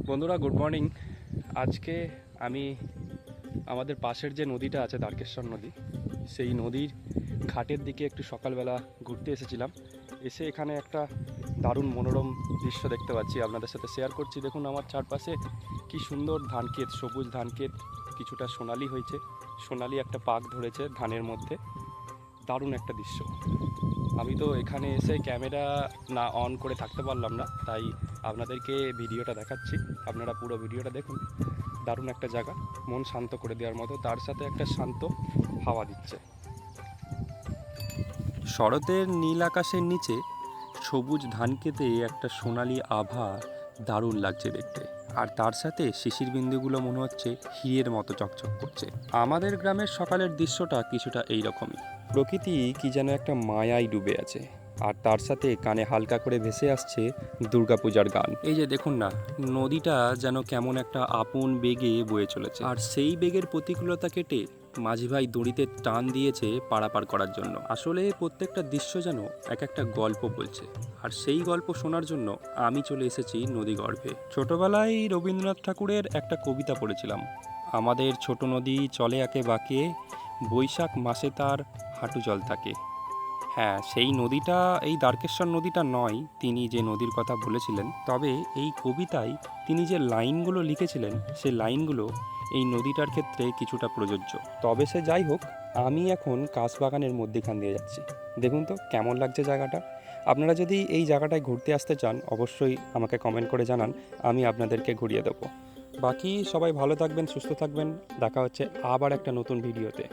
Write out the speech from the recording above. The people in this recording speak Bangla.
বন্ধুরা গুড মর্নিং। আজকে আমি আমাদের পাশের যে নদীটা আছে দ্বারকেশ্বর নদী, সেই নদীর ঘাটের দিকে একটু সকালবেলা ঘুরতে এসেছিলাম। এসে এখানে একটা দারুণ মনোরম দৃশ্য দেখতে পাচ্ছি, আপনাদের সাথে শেয়ার করছি। দেখুন আমার চারপাশে কি সুন্দর ধানক্ষেত, সবুজ ধানক্ষেত, কিছুটা সোনালি হয়েছে, সোনালি একটা পাক ধরেছে ধানের মধ্যে। দারুণ একটা দৃশ্য। আমি তো এখানে এসে ক্যামেরা না অন করে থাকতে পারলাম না, তাই আপনাদেরকে ভিডিওটা দেখাচ্ছি। আপনারা পুরো ভিডিওটা দেখুন। দারুণ একটা জায়গা, মন শান্ত করে দেওয়ার মতো, তার সাথে একটা শান্ত হাওয়া দিচ্ছে। শরতের নীল আকাশের নিচে সবুজ ধানক্ষেতে একটা সোনালি আভা দারুণ লাগছে দেখতে। আর তার সাথে শিশির বিন্দুগুলো মনে হচ্ছে হীরের মতো চকচক করছে। আমাদের গ্রামের সকালের দৃশ্যটা কিছুটা এইরকমই। প্রকৃতি কি যেন একটা মায়ায় ডুবে আছে, আর তার সাথে কানে হালকা করে ভেসে আসছে দুর্গাপূজার গান। এই যে দেখুন না, নদীটা যেন কেমন একটা আপন বেগে বয়ে চলেছে, আর সেই বেগের প্রতিকূলতা কেটে মাঝি ভাই দড়িতে টান দিয়েছে পারাপার করার জন্য। আসলে প্রত্যেকটা দৃশ্য যেন এক একটা গল্প বলছে, আর সেই গল্প শোনার জন্য আমি চলে এসেছি নদী গর্ভে। ছোটবেলায় রবীন্দ্রনাথ ঠাকুরের একটা কবিতা পড়েছিলাম, আমাদের ছোট নদী চলে একে বাঁকে, বৈশাখ মাসে তার হাঁটু জল থাকে। হ্যাঁ, সেই নদীটা এই দ্বারকেশ্বর নদীটা নয় তিনি যে নদীর কথা বলেছিলেন, তবে এই কবিতায় তিনি যে লাইনগুলো লিখেছিলেন সে লাইনগুলো এই নদীটার ক্ষেত্রে কিছুটা প্রযোজ্য। তবে সে যাই হোক, আমি এখন কাশবাগানের মধ্যেখান দিয়ে যাচ্ছি। দেখুন তো কেমন লাগছে জায়গাটা। আপনারা যদি এই জায়গাটায় ঘুরতে আসতে চান অবশ্যই আমাকে কমেন্ট করে জানান, আমি আপনাদেরকে ঘুরিয়ে দেবো। বাকি সবাই ভালো থাকবেন, সুস্থ থাকবেন। দেখা হচ্ছে আবার একটা নতুন ভিডিওতে।